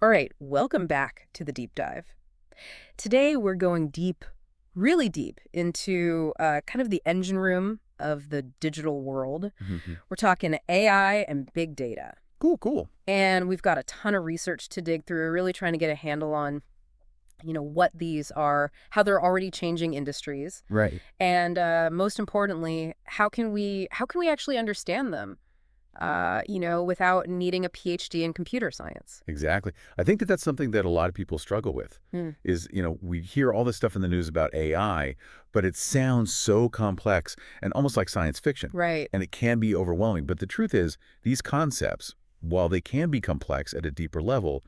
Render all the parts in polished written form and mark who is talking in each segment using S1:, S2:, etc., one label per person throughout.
S1: All right, welcome back to the deep dive. Today we're going deep, really deep, into kind of the engine room of the digital world.
S2: Mhm.
S1: We're talking AI and big data.
S2: Cool, cool.
S1: And we've got a ton of research to dig through, really trying to get a handle on, what these are, how they're already changing industries,
S2: Right.
S1: and most importantly, how can we actually understand them, without needing a PhD in computer science.
S2: Exactly. I think that that's something that a lot of people struggle with
S1: Hmm.
S2: is, we hear all this stuff in the news about AI, but it sounds so complex and almost like science fiction,
S1: Right.
S2: and it can be overwhelming. But the truth is, these concepts, while they can be complex at a deeper level,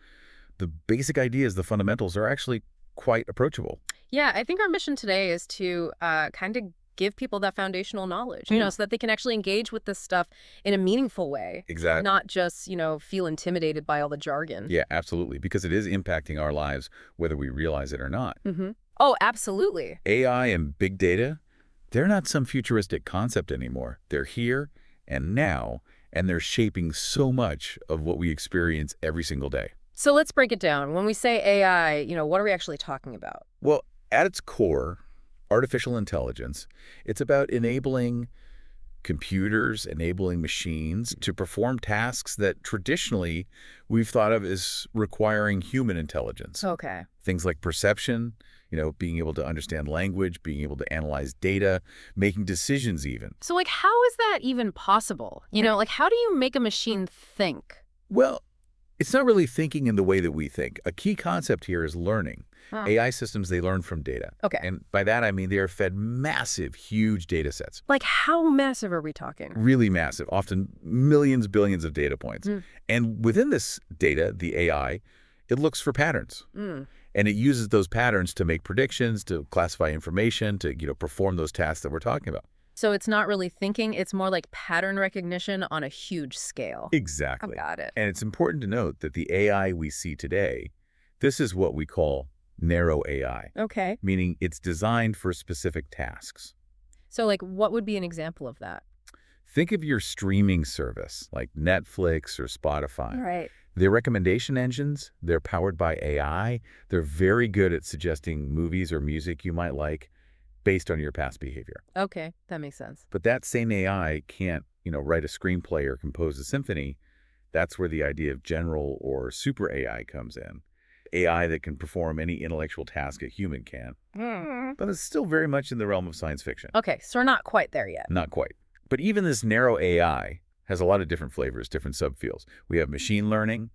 S2: the basic ideas, the fundamentals are actually quite approachable.
S1: Yeah, I think our mission today is to kind of give people that foundational knowledge,
S2: Hmm.
S1: so that they can actually engage with this stuff in a meaningful way,
S2: Exactly.
S1: not just, feel intimidated by all the jargon.
S2: Yeah, absolutely, because it is impacting our lives whether we realize it or not.
S1: Hmm. Oh, absolutely.
S2: AI and big data, they're not some futuristic concept anymore. They're here and now, and they're shaping so much of what we experience every single day.
S1: So let's break it down. When we say AI, what are we actually talking about?
S2: Well, at its core, artificial intelligence, it's about enabling computers, enabling machines to perform tasks that traditionally we've thought of as requiring human intelligence.
S1: Okay.
S2: Things like perception, being able to understand language, being able to analyze data, making decisions even.
S1: So, how is that even possible? How do you make a machine think?
S2: Well, it's not really thinking in the way that we think. A key concept here is learning.
S1: Huh.
S2: AI systems, they learn from data.
S1: Okay.
S2: And by that, I mean they are fed massive, huge data sets.
S1: How massive are we talking?
S2: Really massive, often millions, billions of data points.
S1: Mm.
S2: And within this data, the AI, it looks for patterns.
S1: Mm.
S2: And it uses those patterns to make predictions, to classify information, to perform those tasks that we're talking about.
S1: So it's not really thinking, it's more like pattern recognition on a huge scale. I've
S2: Exactly.
S1: got it.
S2: And it's important to note that the AI we see today, this is what we call narrow AI,
S1: Okay.
S2: meaning it's designed for specific tasks.
S1: So, what would be an example of that?
S2: Think of your streaming service like Netflix or Spotify.
S1: Right.
S2: Their recommendation engines, they're powered by AI. They're very good at suggesting movies or music you might like based on your past behavior.
S1: Okay, that makes sense.
S2: But that same AI can't, write a screenplay or compose a symphony. That's where the idea of general or super AI comes in. AI that can perform any intellectual task a human can.
S1: Hmm.
S2: But it's still very much in the realm of science fiction.
S1: Okay, so we're not quite there yet.
S2: Not quite. But even this narrow AI has a lot of different flavors, different subfields. We have machine learning,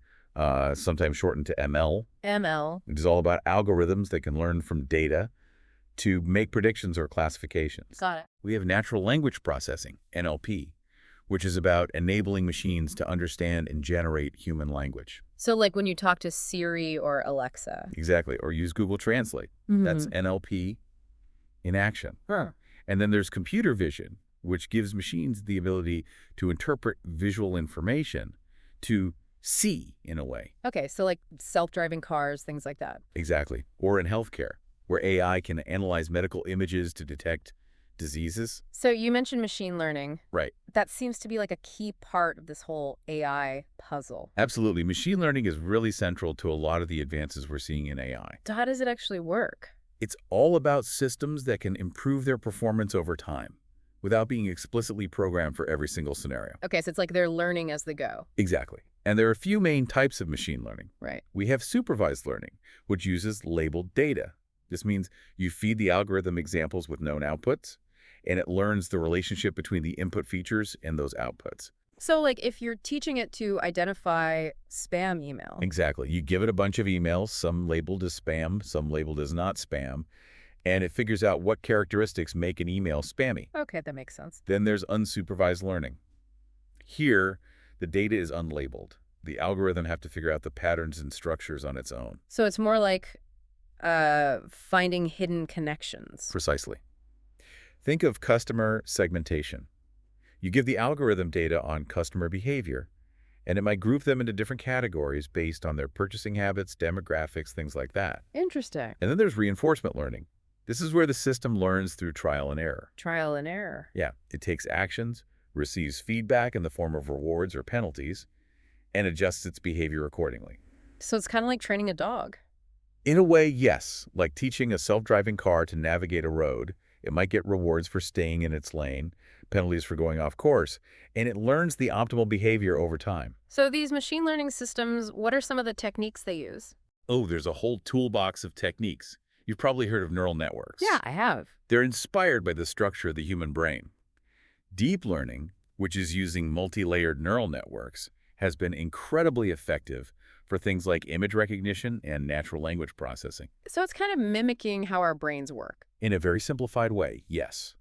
S2: sometimes shortened to ML.
S1: ML.
S2: It is all about algorithms that can learn from data to make predictions or classifications.
S1: Got it.
S2: We have natural language processing, NLP, which is about enabling machines to understand and generate human language.
S1: So, when you talk to Siri or Alexa.
S2: Exactly. Or use Google Translate. That's NLP in action.
S1: Huh.
S2: And then there's computer vision, which gives machines the ability to interpret visual information, to see in a way.
S1: Okay, so self-driving cars, things like that.
S2: Exactly. Or in healthcare, where AI can analyze medical images to detect diseases.
S1: So you mentioned machine learning.
S2: Right.
S1: That seems to be a key part of this whole AI puzzle.
S2: Absolutely. Machine learning is really central to a lot of the advances we're seeing in AI.
S1: So how does it actually work?
S2: It's all about systems that can improve their performance over time without being explicitly programmed for every single scenario.
S1: Okay, so it's they're learning as they go.
S2: Exactly. And there are a few main types of machine learning.
S1: Right.
S2: We have supervised learning, which uses labeled data. This means you feed the algorithm examples with known outputs, and it learns the relationship between the input features and those outputs.
S1: So, if you're teaching it to identify spam email.
S2: Exactly. You give it a bunch of emails, some labeled as spam, some labeled as not spam, and it figures out what characteristics make an email spammy.
S1: Okay, that makes sense.
S2: Then there's unsupervised learning. Here, the data is unlabeled. The algorithm have to figure out the patterns and structures on its own.
S1: So it's more finding hidden connections.
S2: Precisely. Think of customer segmentation. You give the algorithm data on customer behavior, and it might group them into different categories based on their purchasing habits, demographics, things like that.
S1: Interesting.
S2: And then there's reinforcement learning. This is where the system learns through trial and error.
S1: Trial and error.
S2: Yeah, it takes actions, receives feedback in the form of rewards or penalties, and adjusts its behavior accordingly.
S1: So it's kind of like training a dog.
S2: In a way, yes. Like teaching a self-driving car to navigate a road, it might get rewards for staying in its lane, penalties for going off course, and it learns the optimal behavior over time.
S1: So these machine learning systems, what are some of the techniques they use?
S2: Oh, there's a whole toolbox of techniques. You've probably heard of neural
S1: Yeah,
S2: networks.
S1: I have.
S2: They're inspired by the structure of the human brain. Deep learning, which is using multi-layered neural networks, has been incredibly effective for things like image recognition and natural language processing.
S1: So it's kind of mimicking how our brains work.
S2: In a very simplified way, yes.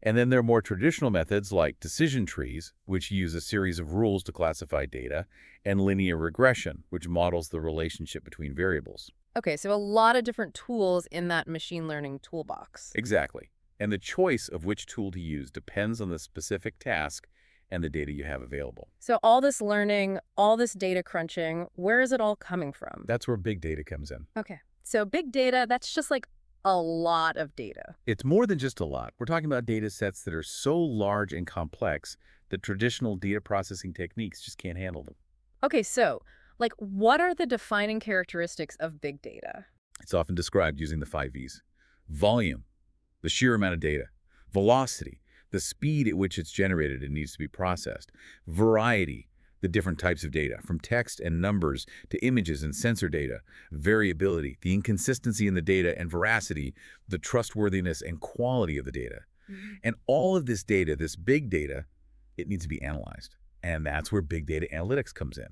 S2: And then there are more traditional methods like decision trees, which use a series of rules to classify data, and linear regression, which models the relationship between variables.
S1: Okay, so a lot of different tools in that machine learning toolbox.
S2: Exactly. And the choice of which tool to use depends on the specific task and the data you have available.
S1: So all this learning, all this data crunching, where is it all coming from?
S2: That's where big data comes in.
S1: Okay, so big data, that's just like a lot of data.
S2: It's more than just a lot. We're talking about data sets that are so large and complex that traditional data processing techniques just can't handle them.
S1: Okay, so like what are the defining characteristics of big data?
S2: It's often described using the 5 V's. Volume, the sheer amount of data. Velocity, the speed at which it's generated and needs to be processed. Variety, the different types of data, from text and numbers to images and sensor data. Variability, the inconsistency in the data, and veracity, the trustworthiness and quality of the data.
S1: Mhm.
S2: And all of this data, this big data, it needs to be analyzed. And that's where big data analytics comes in.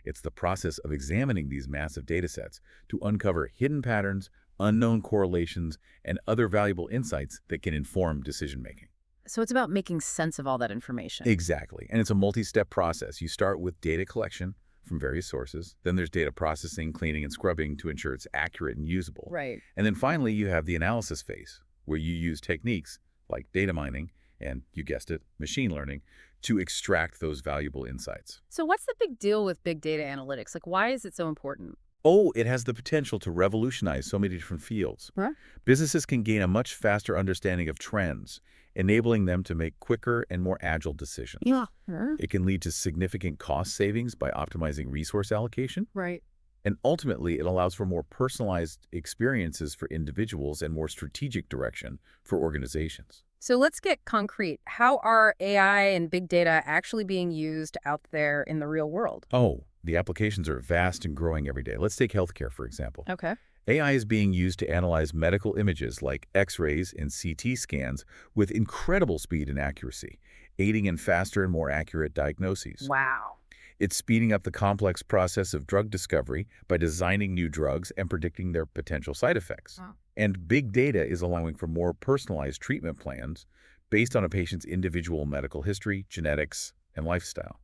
S2: It's the process of examining these massive data sets to uncover hidden patterns, unknown correlations, and other valuable insights that can inform decision-making.
S1: So it's about making sense of all that information.
S2: Exactly. And it's a multi-step process. You start with data collection from various sources. Then there's data processing, cleaning, and scrubbing to ensure it's accurate and usable.
S1: Right.
S2: And then finally, you have the analysis phase, where you use techniques like data mining and, you guessed it, machine learning to extract those valuable insights.
S1: So what's the big deal with big data analytics? Like, why is it so important?
S2: Oh, it has the potential to revolutionize so many different fields.
S1: Huh?
S2: Businesses can gain a much faster understanding of trends, enabling them to make quicker and more agile decisions.
S1: Yeah. Sure.
S2: It can lead to significant cost savings by optimizing resource allocation.
S1: Right.
S2: And ultimately, it allows for more personalized experiences for individuals and more strategic direction for organizations.
S1: So let's get concrete. How are AI and big data actually being used out there in the real world?
S2: Oh, the applications are vast and growing every day. Let's take healthcare, for example.
S1: Okay.
S2: AI is being used to analyze medical images like X-rays and CT scans with incredible speed and accuracy, aiding in faster and more accurate diagnoses.
S1: Wow.
S2: It's speeding up the complex process of drug discovery by designing new drugs and predicting their potential side effects.
S1: Wow.
S2: And big data is allowing for more personalized treatment plans based on a patient's individual medical history, genetics, and lifestyle.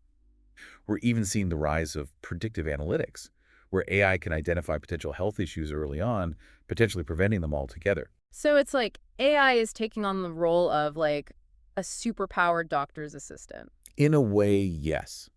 S2: We're even seeing the rise of predictive analytics, where AI can identify potential health issues early on, potentially preventing them altogether.
S1: So it's like AI is taking on the role of like a superpowered doctor's assistant.
S2: In a way, yes.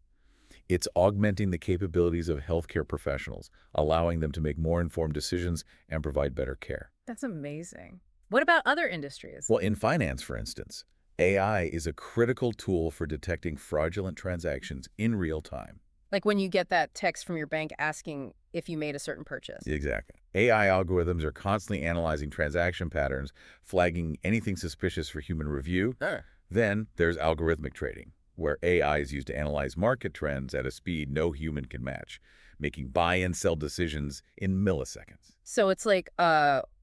S2: It's augmenting the capabilities of healthcare professionals, allowing them to make more informed decisions and provide better care.
S1: That's amazing. What about other industries?
S2: Well, in finance, for instance, AI is a critical tool for detecting fraudulent transactions in real time.
S1: Like when you get that text from your bank asking if you made a certain purchase.
S2: Exactly. AI algorithms are constantly analyzing transaction patterns, flagging anything suspicious for human review.
S1: Sure.
S2: Then there's algorithmic trading, where AI is used to analyze market trends at a speed no human can match, making buy and sell decisions in milliseconds.
S1: So it's like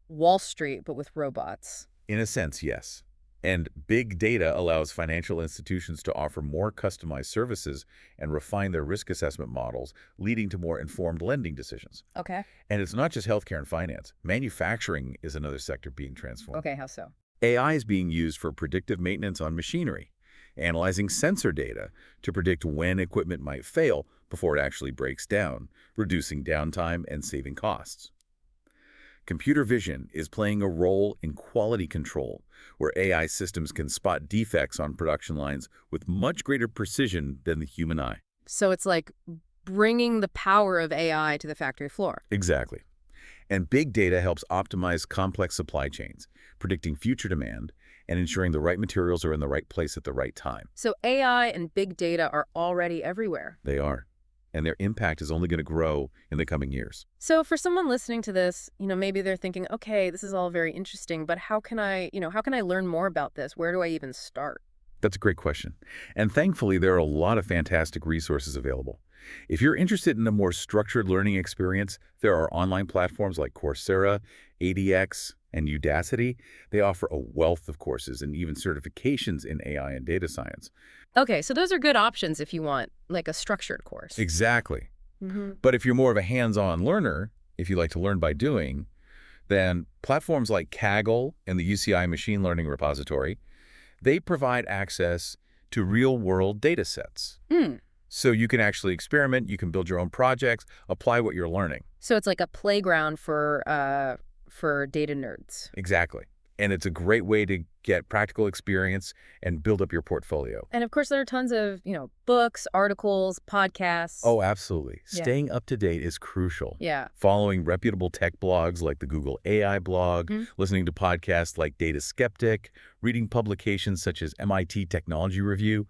S1: Wall Street, but with robots.
S2: In a sense, yes. And big data allows financial institutions to offer more customized services and refine their risk assessment models, leading to more informed lending decisions.
S1: Okay.
S2: And it's not just healthcare and finance. Manufacturing is another sector being transformed.
S1: Okay, how so?
S2: AI is being used for predictive maintenance on machinery, analyzing sensor data to predict when equipment might fail before it actually breaks down, reducing downtime and saving costs. Computer vision is playing a role in quality control, where AI systems can spot defects on production lines with much greater precision than the human eye.
S1: So it's like bringing the power of AI to the factory floor.
S2: Exactly. And big data helps optimize complex supply chains, predicting future demand, and ensuring the right materials are in the right place at the right time.
S1: So AI and big data are already everywhere.
S2: They are. and their impact is only going to grow in the coming years.
S1: So for someone listening to this, maybe they're thinking, okay, this is all very interesting, but how can I learn more about this? Where do I even start?
S2: That's a great question. And thankfully, there are a lot of fantastic resources available. If you're interested in a more structured learning experience, there are online platforms like Coursera, ADX, and Udacity. They offer a wealth of courses and even certifications in AI and data science.
S1: Okay, so those are good options if you want like a structured course.
S2: Exactly.
S1: Hmm.
S2: But if you're more of a hands-on learner, if you like to learn by doing, then platforms like Kaggle and the UCI Machine Learning Repository, they provide access to real-world data sets.
S1: Mm.
S2: So you can actually experiment, you can build your own projects, apply what you're learning.
S1: So it's like a playground for data nerds.
S2: Exactly. And it's a great way to get practical experience and build up your portfolio.
S1: And of course, there are tons of, books, articles, podcasts.
S2: Oh, absolutely.
S1: Yeah.
S2: Staying up to date is crucial.
S1: Yeah.
S2: Following reputable tech blogs like the Google AI blog, listening to podcasts like Data Skeptic, reading publications such as MIT Technology Review,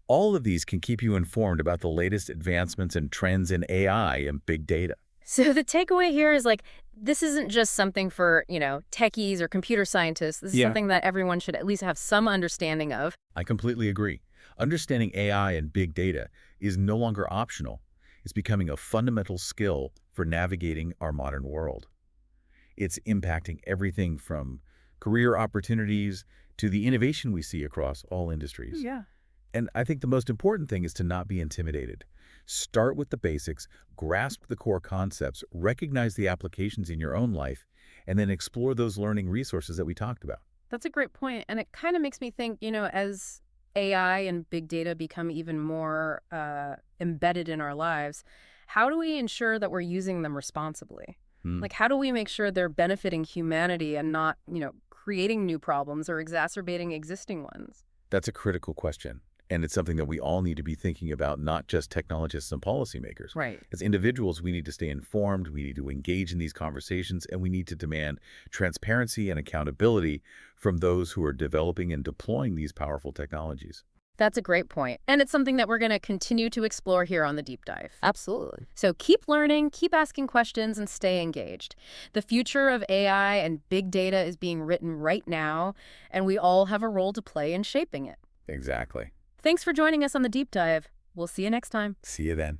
S2: all of these can keep you informed about the latest advancements and trends in AI and big data.
S1: So the takeaway here is like, this isn't just something for, techies or computer scientists. This is something that everyone should at least have some understanding of.
S2: I completely agree. Understanding AI and big data is no longer optional. It's becoming a fundamental skill for navigating our modern world. It's impacting everything from career opportunities to the innovation we see across all industries.
S1: Yeah.
S2: And I think the most important thing is to not be intimidated. Start with the basics, grasp the core concepts, recognize the applications in your own life, and then explore those learning resources that we talked about.
S1: That's a great point. And it kind of makes me think, as AI and big data become even more embedded in our lives, how do we ensure that we're using them responsibly? Like, how do we make sure they're benefiting humanity and not, creating new problems or exacerbating existing ones?
S2: That's a critical question. And it's something that we all need to be thinking about, not just technologists and policymakers.
S1: Right.
S2: As individuals, we need to stay informed, we need to engage in these conversations, and we need to demand transparency and accountability from those who are developing and deploying these powerful technologies.
S1: That's a great point. And it's something that we're going to continue to explore here on the Deep Dive.
S3: Absolutely.
S1: So keep learning, keep asking questions, and stay engaged. The future of AI and big data is being written right now, and we all have a role to play in shaping it.
S2: Exactly.
S1: Thanks for joining us on the Deep Dive. We'll see you next time.
S2: See you then.